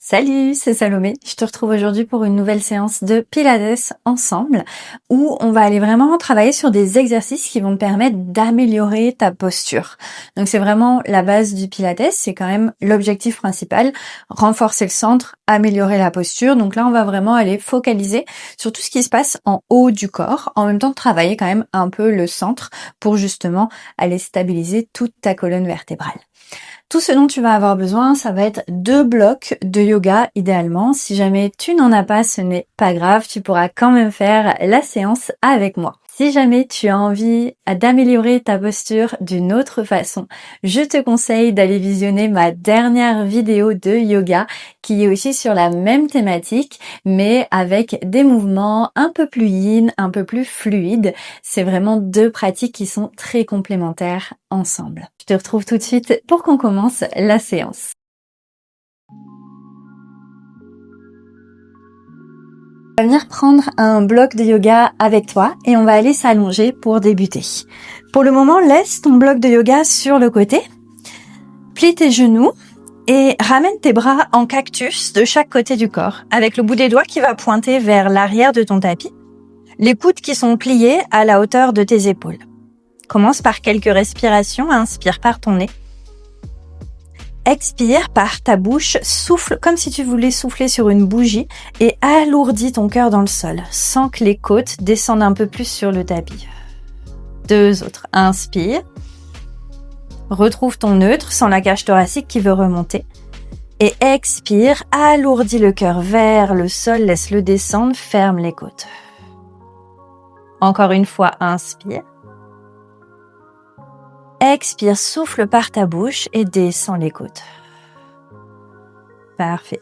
Salut, c'est Salomé. Je te retrouve aujourd'hui pour une nouvelle séance de Pilates ensemble où on va aller vraiment travailler sur des exercices qui vont te permettre d'améliorer ta posture. Donc c'est vraiment la base du Pilates, c'est quand même l'objectif principal, renforcer le centre, améliorer la posture. Donc là, on va vraiment aller focaliser sur tout ce qui se passe en haut du corps, en même temps de travailler quand même un peu le centre pour justement aller stabiliser toute ta colonne vertébrale. Tout ce dont tu vas avoir besoin, ça va être 2 blocs de yoga idéalement. Si jamais tu n'en as pas, ce n'est pas grave, tu pourras quand même faire la séance avec moi. Si jamais tu as envie d'améliorer ta posture d'une autre façon, je te conseille d'aller visionner ma dernière vidéo de yoga qui est aussi sur la même thématique, mais avec des mouvements un peu plus yin, un peu plus fluides. C'est vraiment 2 pratiques qui sont très complémentaires ensemble. Je te retrouve tout de suite pour qu'on commence la séance. On va venir prendre un bloc de yoga avec toi et on va aller s'allonger pour débuter. Pour le moment, laisse ton bloc de yoga sur le côté, plie tes genoux et ramène tes bras en cactus de chaque côté du corps, avec le bout des doigts qui va pointer vers l'arrière de ton tapis, les coudes qui sont pliés à la hauteur de tes épaules. Commence par quelques respirations, inspire par ton nez. Expire par ta bouche, souffle comme si tu voulais souffler sur une bougie et alourdis ton cœur dans le sol, sans que les côtes descendent un peu plus sur le tapis. 2 autres. Inspire. Retrouve ton neutre sans la cage thoracique qui veut remonter. Et expire, alourdis le cœur vers le sol, laisse-le descendre, ferme les côtes. Encore une fois, inspire. Expire, souffle par ta bouche et descends les côtes. Parfait.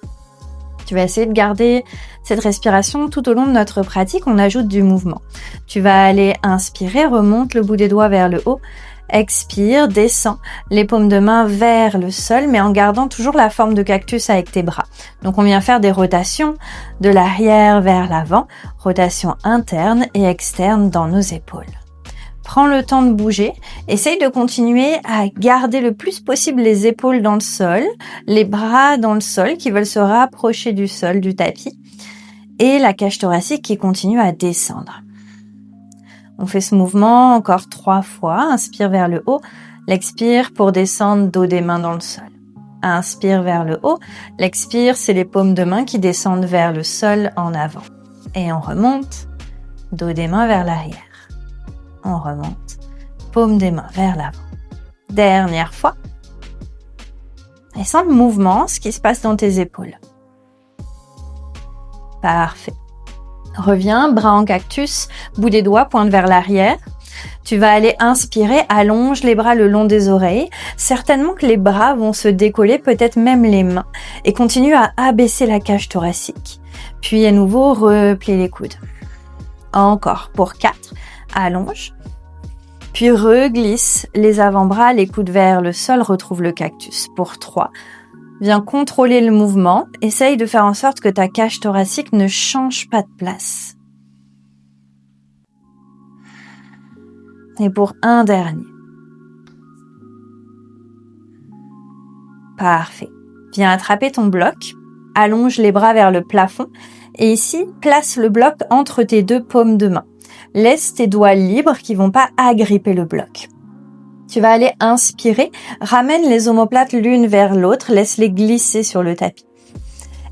Tu vas essayer de garder cette respiration tout au long de notre pratique. On ajoute du mouvement. Tu vas aller inspirer, remonte le bout des doigts vers le haut. Expire, descends les paumes de main vers le sol, mais en gardant toujours la forme de cactus avec tes bras. Donc on vient faire des rotations de l'arrière vers l'avant, rotation interne et externe dans nos épaules. Prends le temps de bouger, essaye de continuer à garder le plus possible les épaules dans le sol, les bras dans le sol qui veulent se rapprocher du sol, du tapis, et la cage thoracique qui continue à descendre. On fait ce mouvement encore 3 fois, inspire vers le haut, l'expire pour descendre dos des mains dans le sol. Inspire vers le haut, l'expire c'est les paumes de main qui descendent vers le sol en avant. Et on remonte, dos des mains vers l'arrière. On remonte, paume des mains vers l'avant. Dernière fois. Et sens le mouvement, ce qui se passe dans tes épaules. Parfait. Reviens, bras en cactus, bout des doigts, pointe vers l'arrière. Tu vas aller inspirer, allonge les bras le long des oreilles. Certainement que les bras vont se décoller, peut-être même les mains. Et continue à abaisser la cage thoracique. Puis à nouveau, replie les coudes. Encore pour 4. Allonge, puis reglisse les avant-bras, les coudes vers le sol, retrouve le cactus. Pour 3, viens contrôler le mouvement, essaye de faire en sorte que ta cage thoracique ne change pas de place. Et pour un dernier. Parfait. Viens attraper ton bloc, allonge les bras vers le plafond et ici, place le bloc entre tes 2 paumes de main. Laisse tes doigts libres qui vont pas agripper le bloc. Tu vas aller inspirer, ramène les omoplates l'une vers l'autre, laisse-les glisser sur le tapis.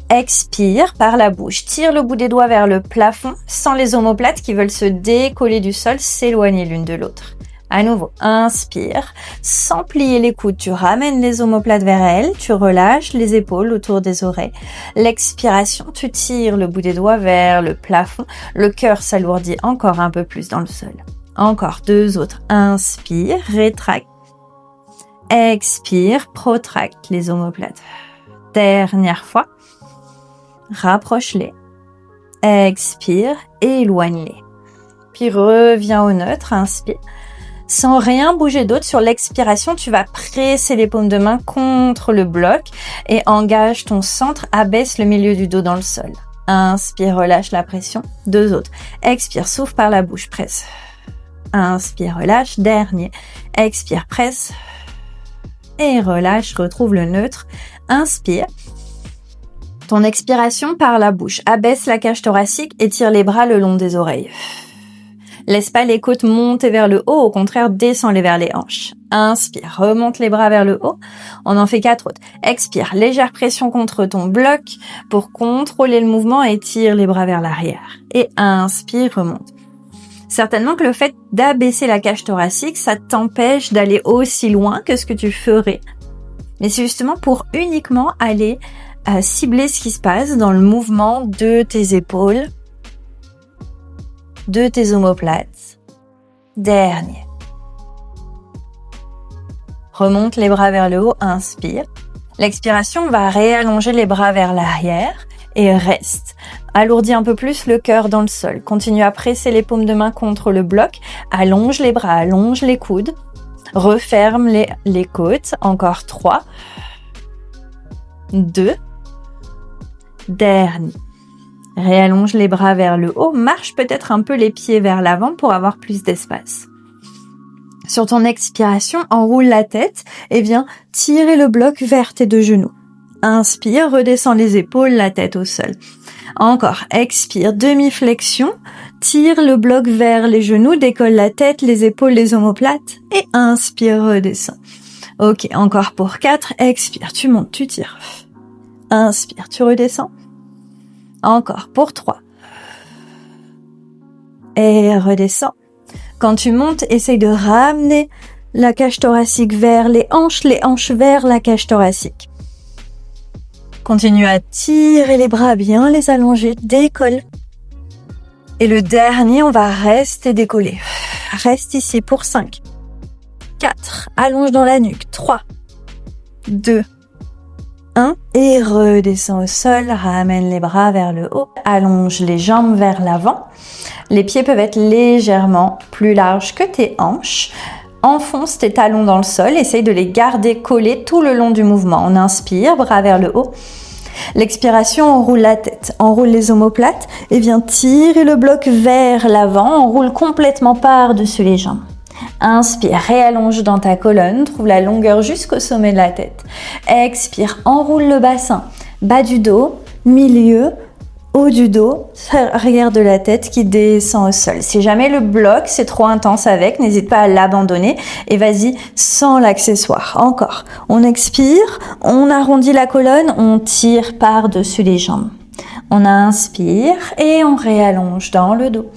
Expire par la bouche, tire le bout des doigts vers le plafond, sans les omoplates qui veulent se décoller du sol, s'éloigner l'une de l'autre. À nouveau, inspire, sans plier les coudes, tu ramènes les omoplates vers elles, tu relâches les épaules autour des oreilles. L'expiration, tu tires le bout des doigts vers le plafond, le cœur s'alourdit encore un peu plus dans le sol. Encore 2 autres, inspire, rétracte. Expire, protracte les omoplates. Dernière fois, rapproche-les. Expire, éloigne-les. Puis reviens au neutre, inspire. Sans rien bouger d'autre, sur l'expiration, tu vas presser les paumes de main contre le bloc et engage ton centre, abaisse le milieu du dos dans le sol. Inspire, relâche la pression. 2 autres. Expire, souffle par la bouche, presse. Inspire, relâche. Dernier. Expire, presse. Et relâche, retrouve le neutre. Inspire. Ton expiration par la bouche. Abaisse la cage thoracique, étire les bras le long des oreilles. Laisse pas les côtes monter vers le haut, au contraire, descends-les vers les hanches. Inspire, remonte les bras vers le haut. On en fait 4 autres. Expire, légère pression contre ton bloc pour contrôler le mouvement, étire les bras vers l'arrière. Et inspire, remonte. Certainement que le fait d'abaisser la cage thoracique, ça t'empêche d'aller aussi loin que ce que tu ferais. Mais c'est justement pour uniquement aller cibler ce qui se passe dans le mouvement de tes épaules, de tes omoplates. Dernier. Remonte les bras vers le haut, inspire. L'expiration, on va réallonger les bras vers l'arrière et reste. Alourdis un peu plus le cœur dans le sol. Continue à presser les paumes de main contre le bloc. Allonge les bras, allonge les coudes. Referme les côtes. Encore 3, 2, dernier. Réallonge les bras vers le haut. Marche peut-être un peu les pieds vers l'avant pour avoir plus d'espace. Sur ton expiration, enroule la tête et viens tirer le bloc vers tes 2 genoux. Inspire, redescends les épaules, la tête au sol. Encore, expire, demi-flexion, tire le bloc vers les genoux, décolle la tête, les épaules, les omoplates et inspire, redescends. Ok, encore pour 4, expire, tu montes, tu tires. Inspire, tu redescends. Encore pour 3. Et redescends. Quand tu montes, essaye de ramener la cage thoracique vers les hanches vers la cage thoracique. Continue à tirer les bras bien, les allonger, décolle. Et le dernier, on va rester décollé. Reste ici pour 5, 4, allonge dans la nuque, 3, 2, 1, et redescends au sol, ramène les bras vers le haut, allonge les jambes vers l'avant. Les pieds peuvent être légèrement plus larges que tes hanches. Enfonce tes talons dans le sol, essaye de les garder collés tout le long du mouvement. On inspire, bras vers le haut. L'expiration, on roule la tête, enroule les omoplates et viens tirer le bloc vers l'avant, enroule complètement par-dessus les jambes. Inspire, réallonge dans ta colonne, trouve la longueur jusqu'au sommet de la tête. Expire, enroule le bassin, bas du dos, milieu, haut du dos, arrière de la tête qui descend au sol. Si jamais le bloc c'est trop intense avec, n'hésite pas à l'abandonner et vas-y sans l'accessoire. Encore, on expire, on arrondit la colonne, on tire par-dessus les jambes. On inspire et on réallonge dans le dos.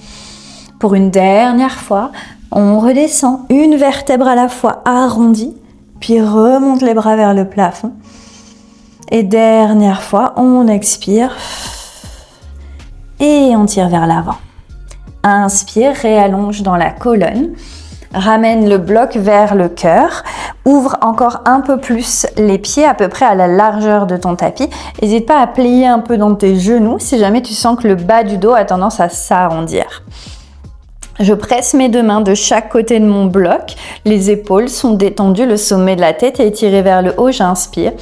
Pour une dernière fois, on redescend une vertèbre à la fois arrondie, puis remonte les bras vers le plafond. Et dernière fois, on expire et on tire vers l'avant. Inspire, réallonge dans la colonne. Ramène le bloc vers le cœur. Ouvre encore un peu plus les pieds, à peu près à la largeur de ton tapis. N'hésite pas à plier un peu dans tes genoux si jamais tu sens que le bas du dos a tendance à s'arrondir. Je presse mes 2 mains de chaque côté de mon bloc. Les épaules sont détendues, le sommet de la tête est étiré vers le haut. J'inspire.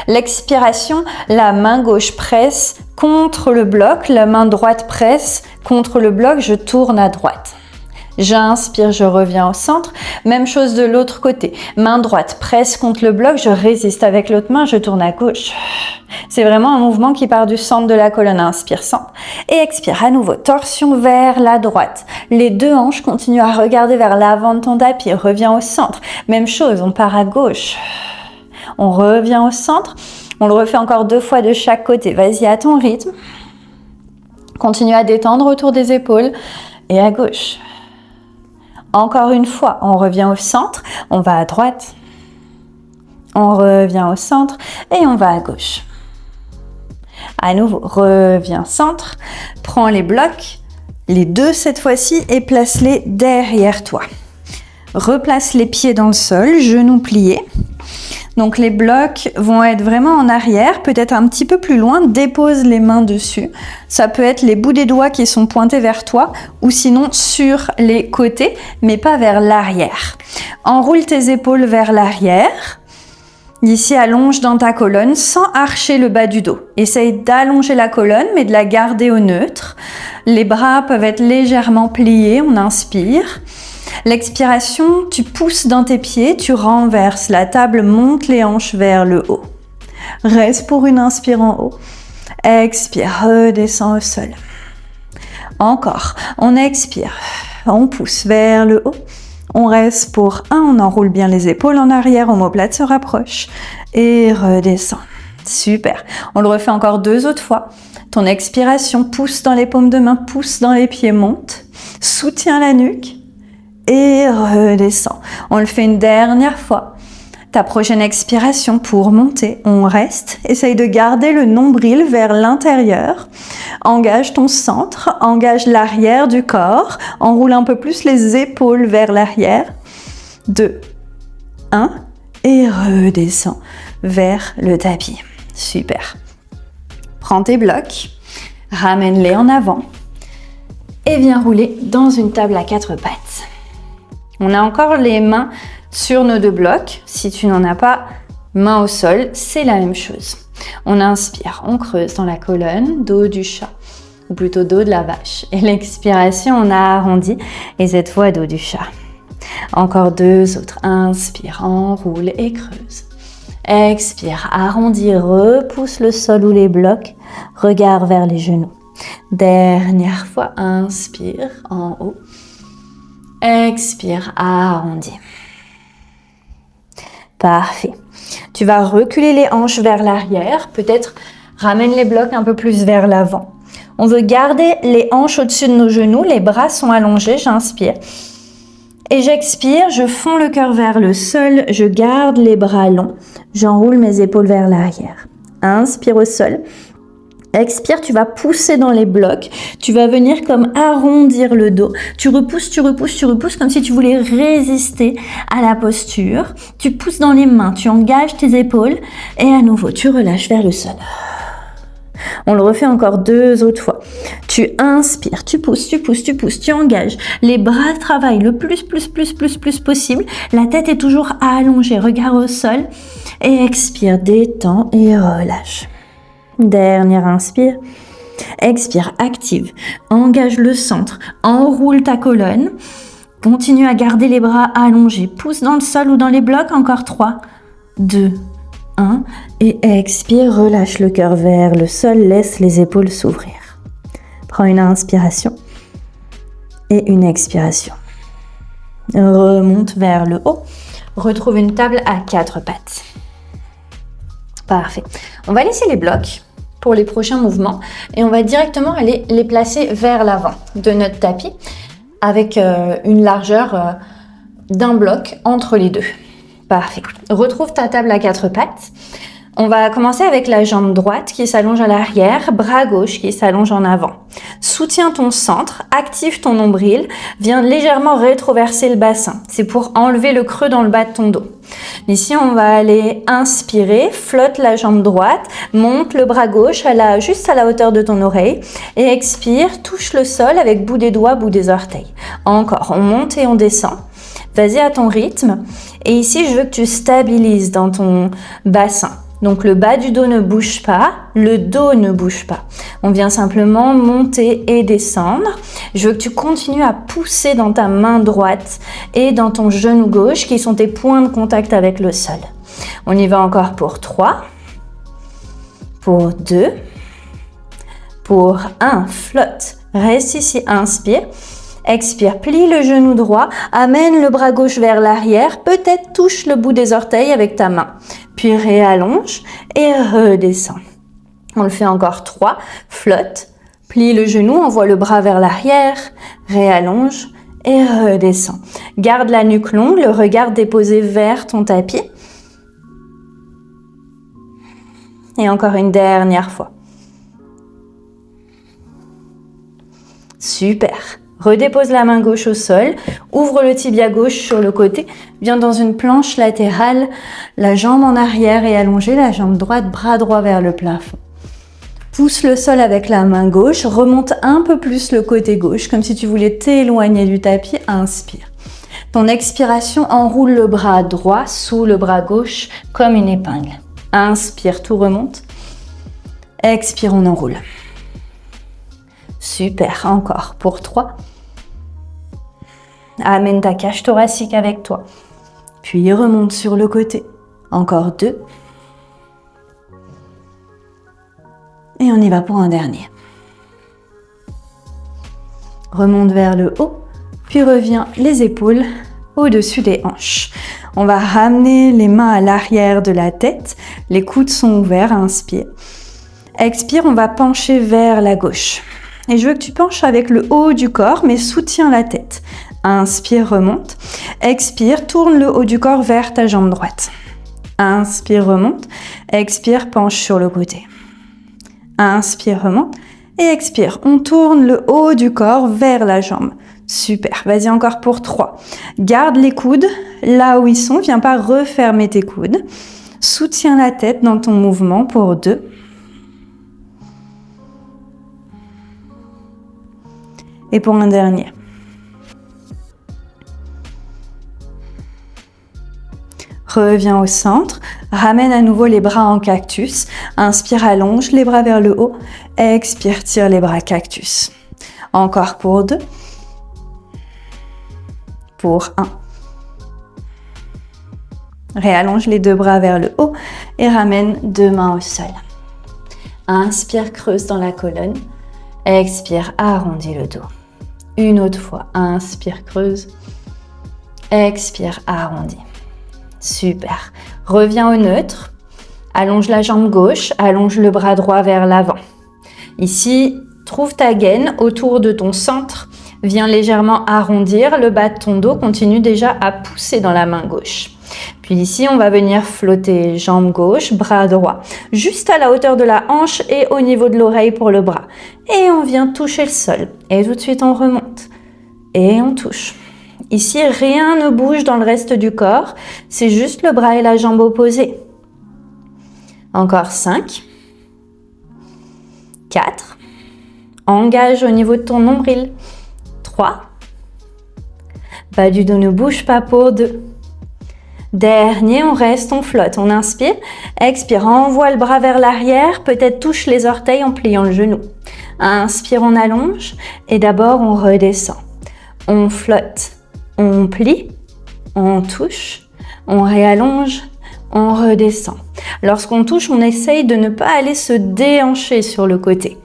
L'expiration, la main gauche presse contre le bloc, la main droite presse contre le bloc. Je tourne à droite. J'inspire, je reviens au centre. Même chose de l'autre côté. Main droite presse contre le bloc, je résiste avec l'autre main, je tourne à gauche. C'est vraiment un mouvement qui part du centre de la colonne. Inspire, centre. Et expire à nouveau. Torsion vers la droite. Les 2 hanches continuent à regarder vers l'avant de ton tapis. Reviens au centre. Même chose, on part à gauche. On revient au centre. On le refait encore 2 fois de chaque côté. Vas-y à ton rythme. Continue à détendre autour des épaules et à gauche. Encore une fois, on revient au centre, on va à droite, on revient au centre et on va à gauche. À nouveau, reviens centre, prends les blocs, les 2 cette fois-ci et place-les derrière toi. Replace les pieds dans le sol, genoux pliés. Donc les blocs vont être vraiment en arrière, peut-être un petit peu plus loin, dépose les mains dessus. Ça peut être les bouts des doigts qui sont pointés vers toi ou sinon sur les côtés, mais pas vers l'arrière. Enroule tes épaules vers l'arrière. Ici, allonge dans ta colonne sans archer le bas du dos. Essaye d'allonger la colonne, mais de la garder au neutre. Les bras peuvent être légèrement pliés, on inspire. L'expiration, tu pousses dans tes pieds, tu renverses la table, monte les hanches vers le haut. Reste pour une inspire en haut. Expire, redescends au sol. Encore, on expire, on pousse vers le haut. On reste pour 1, on enroule bien les épaules en arrière, omoplate se rapproche et redescend. Super, on le refait encore 2 autres fois. Ton expiration, pousse dans les paumes de main, pousse dans les pieds, monte, soutiens la nuque et redescend. On le fait une dernière fois. Ta prochaine expiration pour monter, on reste. Essaye de garder le nombril vers l'intérieur. Engage ton centre, engage l'arrière du corps. Enroule un peu plus les épaules vers l'arrière. 2, 1 et redescends vers le tapis. Super. Prends tes blocs, ramène-les en avant et viens rouler dans une table à 4 pattes. On a encore les mains sur nos 2 blocs. Si tu n'en as pas, main au sol, c'est la même chose. On inspire, on creuse dans la colonne, dos du chat, ou plutôt dos de la vache. Et l'expiration, on a arrondi, et cette fois dos du chat. Encore 2 autres. Inspire, enroule et creuse. Expire, arrondis, repousse le sol ou les blocs, regard vers les genoux. Dernière fois, inspire en haut. Expire, arrondis. Parfait. Tu vas reculer les hanches vers l'arrière, peut-être ramène les blocs un peu plus vers l'avant. On veut garder les hanches au-dessus de nos genoux, les bras sont allongés, j'inspire. Et j'expire, je fonds le cœur vers le sol, je garde les bras longs, j'enroule mes épaules vers l'arrière. Inspire au sol. Expire, tu vas pousser dans les blocs, tu vas venir comme arrondir le dos. Tu repousses comme si tu voulais résister à la posture. Tu pousses dans les mains, tu engages tes épaules et à nouveau, tu relâches vers le sol. On le refait encore 2 autres fois. Tu inspires, tu pousses, tu engages. Les bras travaillent le plus possible. La tête est toujours allongée, regard au sol. Et expire, détends et relâche. Dernière inspire. Expire, active. Engage le centre. Enroule ta colonne. Continue à garder les bras allongés. Pousse dans le sol ou dans les blocs. Encore 3, 2, 1. Et expire, relâche le cœur vers le sol. Laisse les épaules s'ouvrir. Prends une inspiration et une expiration. Remonte vers le haut. Retrouve une table à 4 pattes. Parfait. On va laisser les blocs pour les prochains mouvements et on va directement aller les placer vers l'avant de notre tapis avec une largeur d'un bloc entre les 2. Parfait. Retrouve ta table à 4 pattes. On va commencer avec la jambe droite qui s'allonge à l'arrière, bras gauche qui s'allonge en avant. Soutiens ton centre, active ton nombril, viens légèrement rétroverser le bassin. C'est pour enlever le creux dans le bas de ton dos. Ici, on va aller inspirer, flotte la jambe droite, monte le bras gauche juste à la hauteur de ton oreille et expire, touche le sol avec bout des doigts, bout des orteils. Encore, on monte et on descend. Vas-y à ton rythme. Et ici, je veux que tu stabilises dans ton bassin. Donc le bas du dos ne bouge pas, le dos ne bouge pas. On vient simplement monter et descendre. Je veux que tu continues à pousser dans ta main droite et dans ton genou gauche qui sont tes points de contact avec le sol. On y va encore pour 3, pour 2, pour 1, flotte. Reste ici, inspire. Expire, plie le genou droit, amène le bras gauche vers l'arrière, peut-être touche le bout des orteils avec ta main. Puis réallonge et redescend. On le fait encore 3, flotte, plie le genou, envoie le bras vers l'arrière, réallonge et redescend. Garde la nuque longue, le regard déposé vers ton tapis. Et encore une dernière fois. Super. Redépose la main gauche au sol, ouvre le tibia gauche sur le côté, viens dans une planche latérale, la jambe en arrière et allongée, la jambe droite, bras droit vers le plafond. Pousse le sol avec la main gauche, remonte un peu plus le côté gauche, comme si tu voulais t'éloigner du tapis, inspire. Ton expiration enroule le bras droit sous le bras gauche comme une épingle. Inspire, tout remonte. Expire, on enroule. Super, encore pour 3. Amène ta cage thoracique avec toi. Puis remonte sur le côté. Encore 2. Et on y va pour un dernier. Remonte vers le haut, puis reviens les épaules au-dessus des hanches. On va ramener les mains à l'arrière de la tête. Les coudes sont ouverts, inspire. Expire, on va pencher vers la gauche. Et je veux que tu penches avec le haut du corps, mais soutiens la tête. Inspire, remonte. Expire, tourne le haut du corps vers ta jambe droite. Inspire, remonte. Expire, penche sur le côté. Inspire, remonte. Et expire, on tourne le haut du corps vers la jambe. Super, vas-y encore pour 3. Garde les coudes là où ils sont, viens pas refermer tes coudes. Soutiens la tête dans ton mouvement pour 2. Et pour un dernier. Reviens au centre, ramène à nouveau les bras en cactus. Inspire, allonge les bras vers le haut. Expire, tire les bras cactus. Encore pour 2. Pour 1. Réallonge les 2 bras vers le haut et ramène 2 mains au sol. Inspire, creuse dans la colonne. Expire, arrondis le dos. Une autre fois, inspire, creuse. Expire, arrondis. Super. Reviens au neutre. Allonge la jambe gauche, allonge le bras droit vers l'avant. Ici, trouve ta gaine autour de ton centre. Viens légèrement arrondir le bas de ton dos. Continue déjà à pousser dans la main gauche. Puis ici, on va venir flotter jambe gauche, bras droit, juste à la hauteur de la hanche et au niveau de l'oreille pour le bras. Et on vient toucher le sol. Et tout de suite, on remonte. Et on touche. Ici, rien ne bouge dans le reste du corps. C'est juste le bras et la jambe opposés. Encore 5. 4. Engage au niveau de ton nombril. 3. Bas du dos ne bouge pas pour 2. Dernier, on reste, on flotte. On inspire, expire, envoie le bras vers l'arrière, peut-être touche les orteils en pliant le genou. Inspire, on allonge et d'abord on redescend. On flotte, on plie, on touche, on réallonge, on redescend. Lorsqu'on touche, on essaye de ne pas aller se déhancher sur le côté.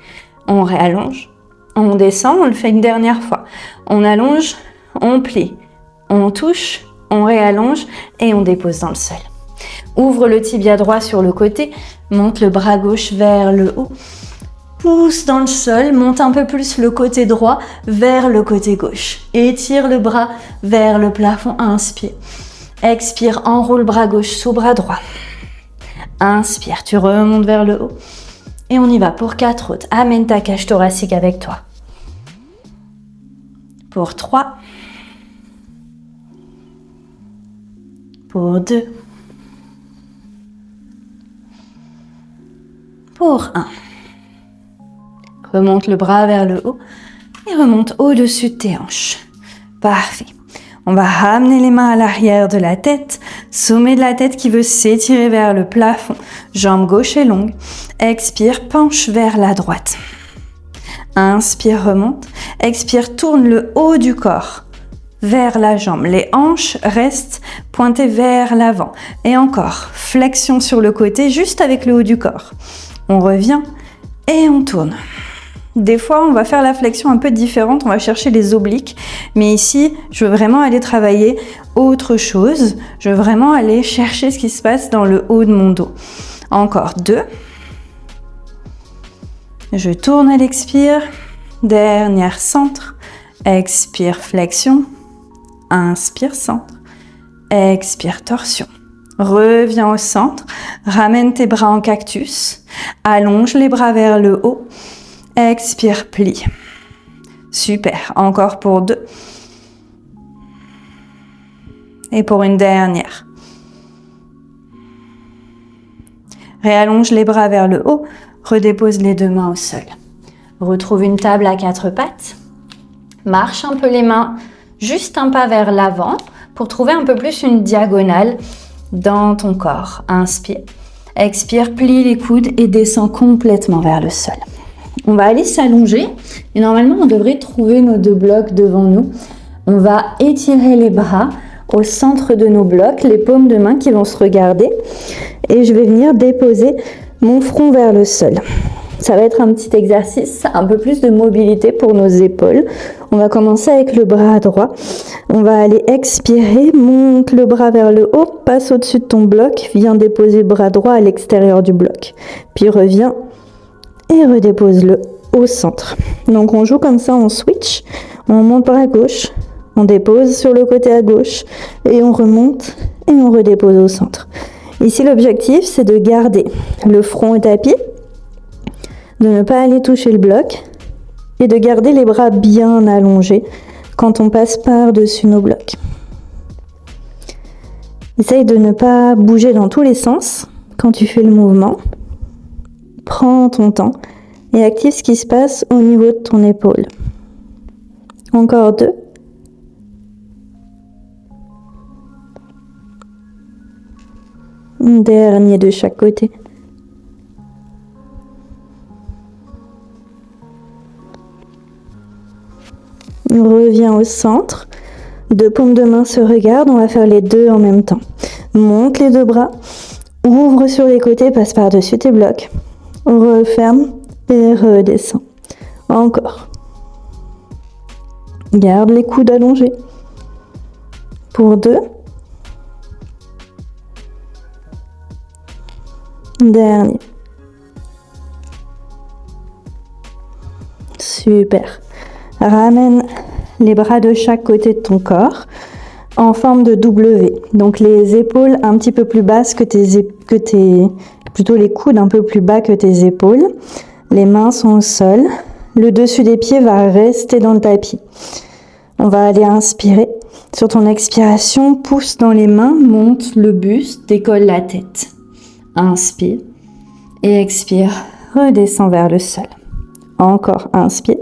On réallonge, on descend, on le fait une dernière fois. On allonge, on plie, on touche, on réallonge et on dépose dans le sol. Ouvre le tibia droit sur le côté, monte le bras gauche vers le haut, pousse dans le sol, monte un peu plus le côté droit vers le côté gauche. Étire le bras vers le plafond, inspire. Expire, enroule bras gauche sous bras droit. Inspire, tu remontes vers le haut. Et on y va pour 4 autres. Amène ta cage thoracique avec toi. Pour 3. Pour 2. Pour 1. Remonte le bras vers le haut et remonte au-dessus de tes hanches. Parfait. On va ramener les mains à l'arrière de la tête, sommet de la tête qui veut s'étirer vers le plafond. Jambe gauche est longue. Expire, penche vers la droite. Inspire, remonte. Expire, tourne le haut du corps vers la jambe. Les hanches restent pointées vers l'avant. Et encore, flexion sur le côté, juste avec le haut du corps. On revient et on tourne. Des fois, on va faire la flexion un peu différente, on va chercher les obliques. Mais ici, je veux vraiment aller travailler autre chose. Je veux vraiment aller chercher ce qui se passe dans le haut de mon dos. Encore 2. Je tourne à l'expire. Dernière centre. Expire, flexion. Inspire, centre. Expire, torsion. Reviens au centre. Ramène tes bras en cactus. Allonge les bras vers le haut. Expire, plie. Super. Encore pour 2. Et pour une dernière. Réallonge les bras vers le haut. Redépose les 2 mains au sol. Retrouve une table à 4 pattes. Marche un peu les mains, juste un pas vers l'avant pour trouver un peu plus une diagonale dans ton corps. Inspire. Expire, plie les coudes et descends complètement vers le sol. On va aller s'allonger et normalement on devrait trouver nos 2 blocs devant nous. On va étirer les bras au centre de nos blocs, les paumes de main qui vont se regarder et je vais venir déposer mon front vers le sol. Ça va être un petit exercice, un peu plus de mobilité pour nos épaules. On va commencer avec le bras droit. On va aller expirer, monte le bras vers le haut, passe au-dessus de ton bloc, viens déposer le bras droit à l'extérieur du bloc. Puis reviens et redépose-le au centre. Donc on joue comme ça, on switch, on monte bras gauche, on dépose sur le côté à gauche et on remonte et on redépose au centre. Ici l'objectif c'est de garder le front au tapis, de ne pas aller toucher le bloc et de garder les bras bien allongés quand on passe par-dessus nos blocs. Essaye de ne pas bouger dans tous les sens quand tu fais le mouvement. Prends ton temps et active ce qui se passe au niveau de ton épaule. Encore 2. Dernier de chaque côté. Reviens au centre. 2 paumes de main se regardent. On va faire les 2 en même temps. Monte les 2 bras. Ouvre sur les côtés, passe par-dessus tes blocs. Referme et redescends. Encore. Garde les coudes allongés. Pour 2. Dernier. Super. Ramène les bras de chaque côté de ton corps en forme de W. Donc les épaules un petit peu plus basses plutôt les coudes un peu plus bas que tes épaules. Les mains sont au sol. Le dessus des pieds va rester dans le tapis. On va aller inspirer. Sur ton expiration, pousse dans les mains, monte le buste, décolle la tête. Inspire et expire, redescends vers le sol. Encore, inspire.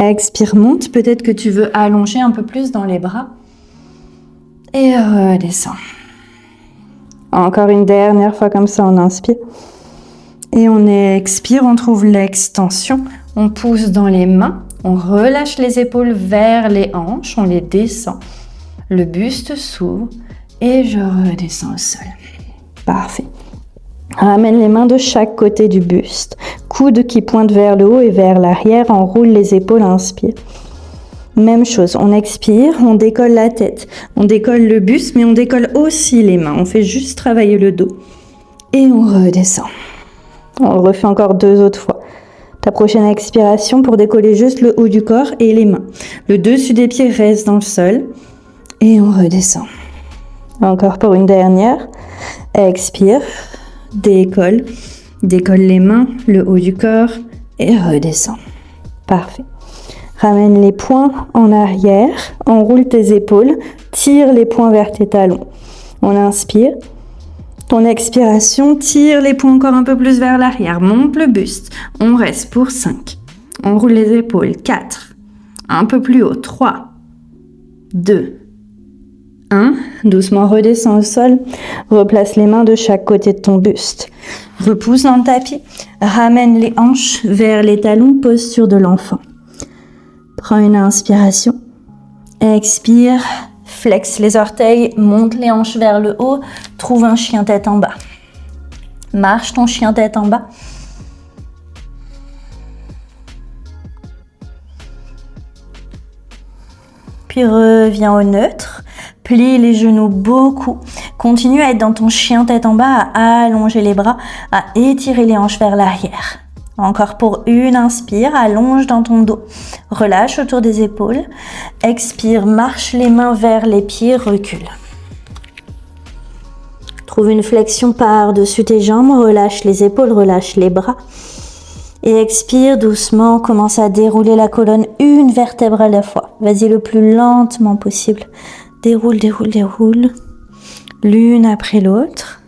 Expire, monte. Peut-être que tu veux allonger un peu plus dans les bras. Et redescends. Encore une dernière fois comme ça, on inspire. Et on expire, on trouve l'extension. On pousse dans les mains. On relâche les épaules vers les hanches. On les descend. Le buste s'ouvre. Et je redescends au sol. Parfait. Ramène les mains de chaque côté du buste. Coudes qui pointent vers le haut et vers l'arrière. Enroule les épaules, inspire. Même chose, on expire, on décolle la tête. On décolle le buste, mais on décolle aussi les mains. On fait juste travailler le dos. Et on redescend. On le refait encore 2 autres fois. Ta prochaine expiration pour décoller juste le haut du corps et les mains. Le dessus des pieds reste dans le sol. Et on redescend. Encore pour une dernière. Expire. Décolle les mains, le haut du corps et redescend. Parfait. Ramène les poings en arrière, enroule tes épaules, tire les poings vers tes talons. On inspire. Ton expiration, tire les poings encore un peu plus vers l'arrière, monte le buste. On reste pour 5. On roule les épaules. 4. Un peu plus haut. 3. 2. 1. Doucement redescends au sol. Replace les mains de chaque côté de ton buste. Repousse dans le tapis. Ramène les hanches vers les talons. Posture de l'enfant. Prends une inspiration. Expire. Flexe les orteils. Monte les hanches vers le haut. Trouve un chien tête en bas. Marche ton chien tête en bas. Puis reviens au neutre. Plie les genoux beaucoup. Continue à être dans ton chien tête en bas, à allonger les bras, à étirer les hanches vers l'arrière. Encore pour une inspire, allonge dans ton dos. Relâche autour des épaules. Expire, marche les mains vers les pieds, recule. Trouve une flexion par-dessus tes jambes, relâche les épaules, relâche les bras. Et expire doucement, commence à dérouler la colonne une vertèbre à la fois. Vas-y le plus lentement possible. Déroule, déroule, déroule. L'une après l'autre.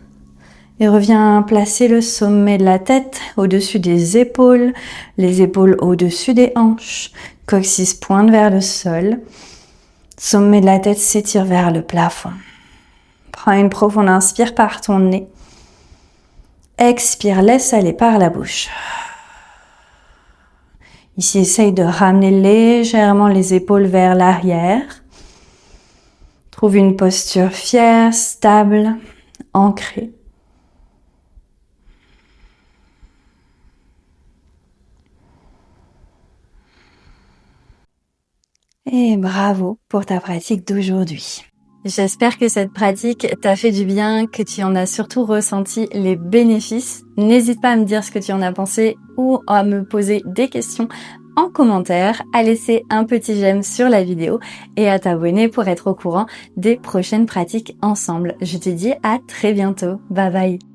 Et reviens placer le sommet de la tête au-dessus des épaules. Les épaules au-dessus des hanches. Coccyx pointe vers le sol. Sommet de la tête s'étire vers le plafond. Prends une profonde inspire par ton nez. Expire, laisse aller par la bouche. Ici, essaye de ramener légèrement les épaules vers l'arrière. Trouve une posture fière, stable, ancrée. Et bravo pour ta pratique d'aujourd'hui. J'espère que cette pratique t'a fait du bien, que tu en as surtout ressenti les bénéfices. N'hésite pas à me dire ce que tu en as pensé ou à me poser des questions en commentaire, à laisser un petit j'aime sur la vidéo et à t'abonner pour être au courant des prochaines pratiques ensemble. Je te dis à très bientôt. Bye bye.